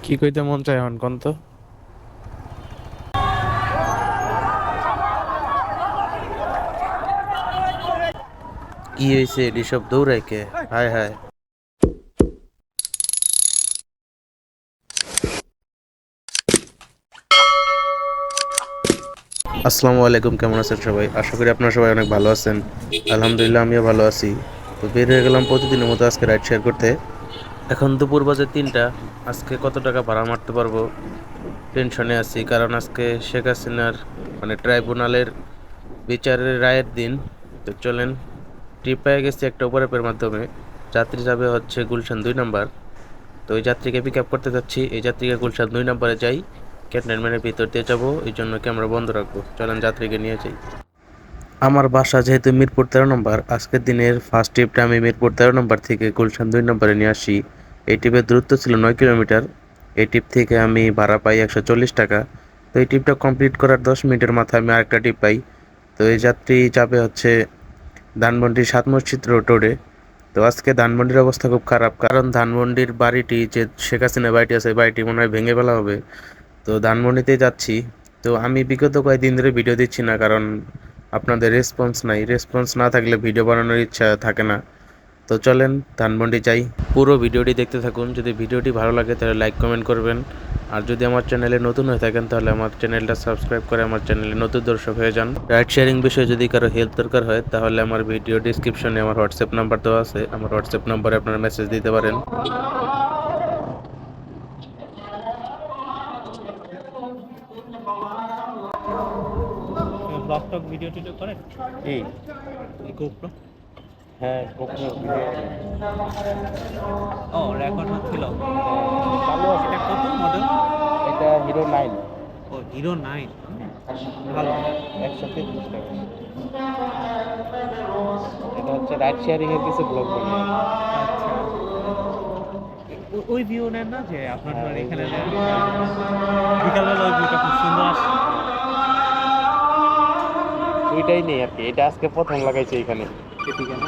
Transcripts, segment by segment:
কি কইতে মন চায় এখন কোন তো? কি হয়েছে এটি সব দৌড়ায় কে? হায় হায়। আসসালামু আলাইকুম, কেমন আছেন সবাই? আশা করি আপনারা সবাই অনেক ভালো আছেন। আলহামদুলিল্লাহ আমিও ভালো আছি। তো বের হয়ে গেলাম প্রতিদিনের মতো আজকে রাইড শেয়ার করতে। এখন দুপুর বাজে 3টা। আজকে কত টাকা ভাড়া মারতে পারবো টেনশনে আছি, কারণ আজকে শেখ হাসিনার ট্রাইব্যুনালের বিচারের রায়ের দিন। তো চলেন, ট্রিপ পেয়ে গেছি একটা ওপর অ্যাপের মাধ্যমে। যাত্রী যাবে হচ্ছে গুলশান 2 নম্বর। তো এই যাত্রীকে পিক আপ করতে যাচ্ছি। এই যাত্রীকে গুলশান 2 নম্বরে যাই, ক্যান্টনমেন্টের ভিতর দিয়ে যাবো, এই জন্য ক্যামেরা বন্ধ রাখবো। চলেন যাত্রীকে নিয়ে যাই। আমার বাসা যেহেতু মিরপুর 13 নম্বর, আজকের দিনের ফার্স্ট ট্রিপটা আমি মিরপুর 13 নম্বর থেকে গুলশান 2 নম্বরে নিয়ে আসি। এই ট্রিপের দূরত্ব ছিল 9 কিলোমিটার। এই ট্রিপ থেকে আমি ভাড়া পাই 140 টাকা। তো এই ট্রিপটা কমপ্লিট করার 10 মিনিটের মাথায় আমি আরেকটা ট্রিপ পাই। তো এই যাত্রী যাবে হচ্ছে ধানমন্ডি 7 মসজিদ রোডে। তো আজকে ধানমন্ডির অবস্থা খুব খারাপ, কারণ ধানমন্ডির বাড়িটি যে শেখ হাসিনার বাড়িটি আছে, বাড়িটি মনে হয় ভেঙে ফেলা হবে। তো ধানমন্ডিতেই যাচ্ছি। তো আমি বিগত কয়েকদিন ধরে ভিডিও দিচ্ছি না, কারণ আপনাদের রেসপন্স নাই। রেসপন্স না থাকলে ভিডিও বানানোর ইচ্ছা থাকে না। তো চলেন ধানমন্ডি যাই। পুরো ভিডিওটি দেখতে থাকুন। যদি ভিডিওটি ভালো লাগে তাহলে লাইক কমেন্ট করবেন। আর যদি আমার চ্যানেলে নতুন হয়ে থাকেন তাহলে আমার চ্যানেলটা সাবস্ক্রাইব করে আমার চ্যানেলে নতুন দর্শক হয়ে যান। রাইড শেয়ারিং বিষয়ে যদি কারো হেল্প দরকার হয় তাহলে আমার ভিডিও ডিসক্রিপশনে আমার হোয়াটসঅ্যাপ নাম্বার দেওয়া আছে। আমার হোয়াটসঅ্যাপ নাম্বারে আপনারা মেসেজ দিতে পারেন। ব্লগ টক ভিডিও টিডিও করেন? কি? গোপ্রো? হ্যাঁ, গোপনে ভিডিও ও, রেকর্ড হচ্ছিল। চালু আছে। এটা কত মডেল? এটা হিরো 9। ও, হিরো 9। ভালো। 133 টাকা। এটা হচ্ছে রাইড শেয়ারিং এর কিছু ব্লগ বানাই। আচ্ছা, ওই ভিউ নেন না যে আপনার হ্যাঁ, ধরেন ওই এখানে যে যে বিকালবেলা ওই ভিউটা খুব সুন্দর আসে। ওইটাই নেই আর কি, এটা আজকে প্রথম লাগাইছে এখানে। এদিকে না?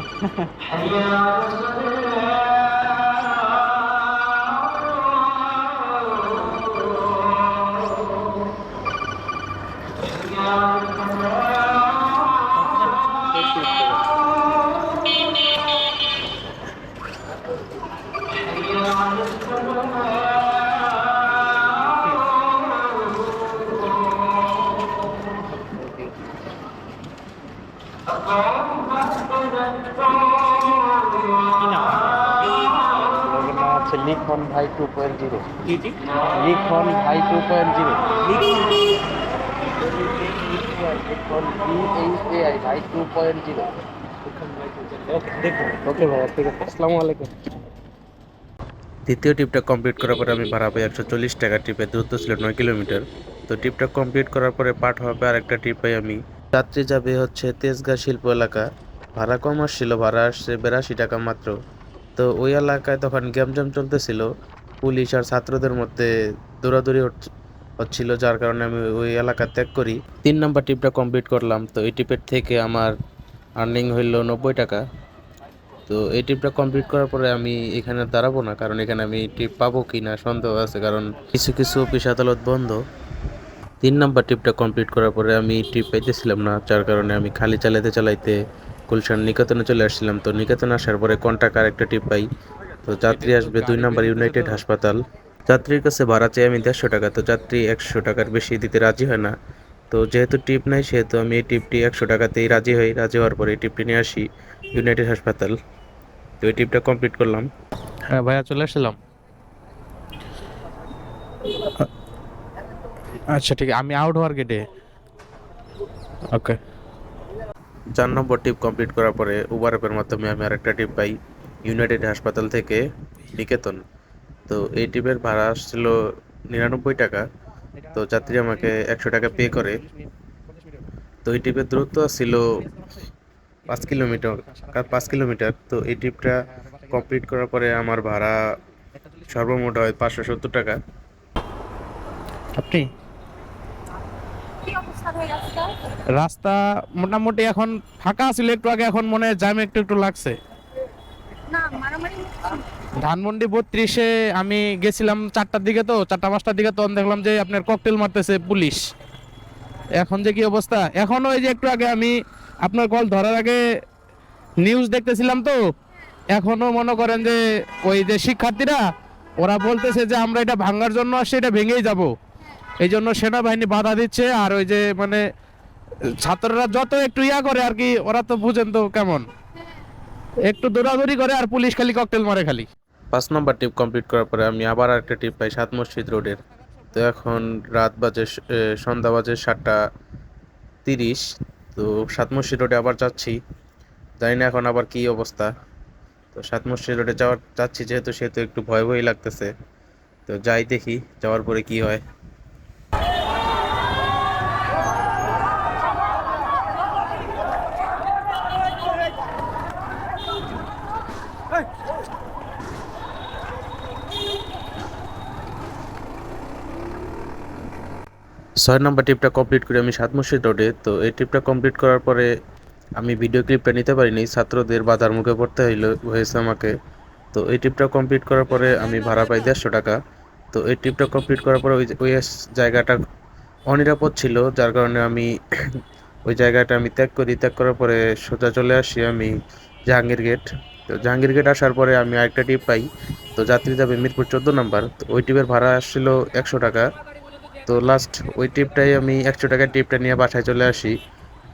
কি নাম? ব্লগের নাম হচ্ছে লিখন ভাই 2.0। জি জি। লিখন ভাই 2.0। লিখন VHAI ভাই 2.0। ওকে, দেখুন। ওকে ভাইয়া, ঠিক আছে, আসসালামু আলাইকুম। দ্বিতীয় ট্রিপটা কমপ্লিট করার পরে আমি ভাড়া পাই 140 টাকা। ট্রিপের দূরত্ব ছিল 9 কিলোমিটার। তো ট্রিপটা কমপ্লিট করার পরে পাঠ হবে আর একটা ট্রিপ পাই আমি। যাত্রী যাবে হচ্ছে তেজগাঁ শিল্প এলাকা। ভাড়া কম আসছিল, ভাড়া আসছে 82 টাকা মাত্র। তো ওই এলাকায় তখন গ্যামজাম চলতেছিল, পুলিশ আর ছাত্রদের মধ্যে দৌড়াদৌড়ি হচ্ছিল, যার কারণে আমি ওই এলাকা ত্যাগ করি। 3 নম্বর ট্রিপটা কমপ্লিট করলাম। তো এই ট্রিপের থেকে আমার আর্নিং হইল 90 টাকা। তো এই ট্রিপটা কমপ্লিট করার পরে আমি এখানে দাঁড়াবো না, কারণ এখানে আমি ট্রিপ পাবো কি না সন্দেহ আছে, কারণ কিছু কিছু অফিস আদালত বন্ধ। 3 নম্বর ট্রিপটা কমপ্লিট করার পরে আমি ট্রিপ পাইতেছিলাম না, যার কারণে আমি খালি চালাইতে চালাইতে গুলশান নিকেতনে চলে আসছিলাম। তো নিকেতনে আসার পরে কন্টাক্ট আর একটা ট্রিপ পাই। তো যাত্রী আসবে 2 নম্বর ইউনাইটেড হাসপাতাল। যাত্রীর কাছে ভাড়া চাই আমি 150 টাকা। তো যাত্রী 100 টাকার বেশি দিতে রাজি হয় না। তো যেহেতু ট্রিপ নাই, সেহেতু আমি এই ট্রিপটি 100 টাকাতেই রাজি হই। রাজি হওয়ার পরে এই ট্রিপটি নিয়ে আসি ইউনাইটেড হাসপাতাল। তো এই ট্রিপটা কমপ্লিট করলাম। হ্যাঁ ভাইয়া, চলে আসলাম। আচ্ছা ঠিক আছে, আমি আউট হওয়ার গেটে। ওকে। 4 নম্বর ট্রিপ কমপ্লিট করার পরে উবার অ্যাপের মাধ্যমে আমি আরেকটা ট্রিপ পাই ইউনাইটেড হাসপাতাল থেকে নিকেতন। তো এই ট্রিপের ভাড়া আসছিল 99 টাকা। তো যাত্রী আমাকে 100 টাকা পে করে। তো এই ট্রিপের দূরত্ব ছিল 5 কিলোমিটার। 5 কিলোমিটার। তো এই ট্রিপটা কমপ্লিট করার পরে আমার ভাড়া সর্বমোট হয় 570 টাকা। আপনি কি অবস্থা ভাই রাস্তার? রাস্তা মোটামুটি এখন ফাঁকা ছিল একটু আগে, এখন মনে হয় জ্যাম একটু একটু লাগছে। না, মারামারি ধানমন্ডি 32-এ আমি গেছিলাম 4টার দিকে, তো 4টা 5টার দিকে, তখন দেখলাম যে আপনার ককটেল মারতেছে পুলিশ। এখন যে কি অবস্থা, এখনো এই যে একটু আগে আমি আপনার কল ধরার আগে নিউজ দেখতেছিলাম, তো এখনো মনে করেন যে ওই যে শিক্ষার্থীরা ওরা বলতেছে যে আমরা এটা ভাঙার জন্য আসছি, এটা ভেঙেই যাব। এই জন্য সেনাবাহিনী বাধা দিচ্ছে। আর ওই যে মানে ছাত্ররা যত একটু ইয়া করে আর কি, ওরা তো বুঝেন তো কেমন, একটু দৌড়াদৌড়ি করে আর পুলিশ খালি ককটেল মারে খালি। 5 নম্বর ট্রিপ কমপ্লিট করার পরে আমি আবার একটা ট্রিপ পাই সাত মসজিদ রোডের। তো এখন রাত বাজে সন্ধ্যা বাজে 7টা 30। তো সাত মসজিদ রোডে আবার যাচ্ছি, জানি না এখন আবার কি অবস্থা। তো সাত মসজিদ রোডে যাচ্ছি যেহেতু, সেহেতু একটু ভয় ভয় লাগতেছে। তো যাই দেখি যাওয়ার পরে কি হয়। 6 নম্বর ট্রিপটা কমপ্লিট করে আমি সাত মসজিদ রোডে। তো এই ট্রিপটা কমপ্লিট করার পরে আমি ভিডিও ক্লিপটা নিতে পারিনি, ছাত্রদের বাধার মুখে পড়তে হয়েছে আমাকে। তো এই ট্রিপটা কমপ্লিট করার পরে আমি ভাড়া পাই 150 টাকা। তো এই ট্রিপটা কমপ্লিট করার পরে ওই জায়গাটা অনিরাপদ ছিল, যার কারণে আমি ওই জায়গাটা আমি ত্যাগ করি। ত্যাগ করার পরে সোজা চলে আসি আমি জাহাঙ্গীর গেট। তো জাহাঙ্গীর গেট আসার পরে আমি আরেকটা ট্রিপ পাই। তো যাত্রী যাবে মিরপুর 14 নম্বর। তো ওই ট্রিপের ভাড়া আসছিল 100 টাকা। তো লাস্ট ওই ট্রিপটাই আমি 100 টাকার ট্রিপটা নিয়ে বাসায় চলে আসি।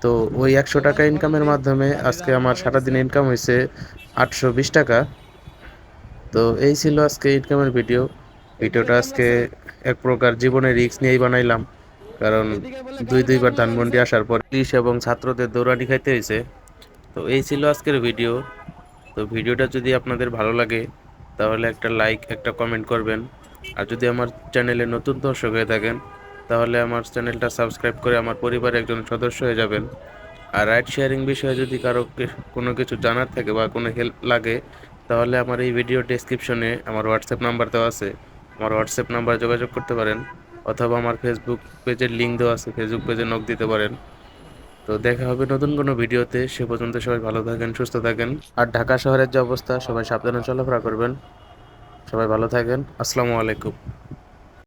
তো ওই 100 টাকা ইনকামের মাধ্যমে আজকে আমার সারাদিন ইনকাম হয়েছে 820 টাকা। তো এই ছিল আজকে ইনকামের ভিডিওটা আজকে এক প্রকার জীবনের রিস্ক নিয়েই বানাইলাম, কারণ দুইবার ধানমন্ডি আসার পর পুলিশ এবং ছাত্রদের দৌড়ানি খাইতে হয়েছে। তো এই ছিল আজকের ভিডিও। তো ভিডিওটা যদি আপনাদের ভালো লাগে তাহলে একটা লাইক একটা কমেন্ট করবেন। আর যদি আমার চ্যানেলে নতুন দর্শক হয়ে থাকেন তাহলে আমার চ্যানেলটা সাবস্ক্রাইব করে আমার পরিবারের একজন সদস্য হয়ে যাবেন। আর রাইড শেয়ারিং বিষয়ে যদি কারো কোনো কিছু জানার থাকে বা কোনো হেল্প লাগে তাহলে আমার এই ভিডিও ডেসক্রিপশনে আমার হোয়াটসঅ্যাপ নাম্বার দেওয়া আছে, আমার হোয়াটসঅ্যাপ নাম্বার যোগাযোগ করতে পারেন, অথবা আমার ফেসবুক পেজের লিঙ্ক দেওয়া আছে, ফেসবুক পেজে নক দিতে পারেন। তো দেখা হবে নতুন কোনো ভিডিওতে, সে পর্যন্ত সবাই ভালো থাকেন, সুস্থ থাকেন। আর ঢাকা শহরের যে অবস্থা, সবাই সাবধানে চলাফেরা করবেন। সবাই ভালো থাকেন। আসসালামু আলাইকুম।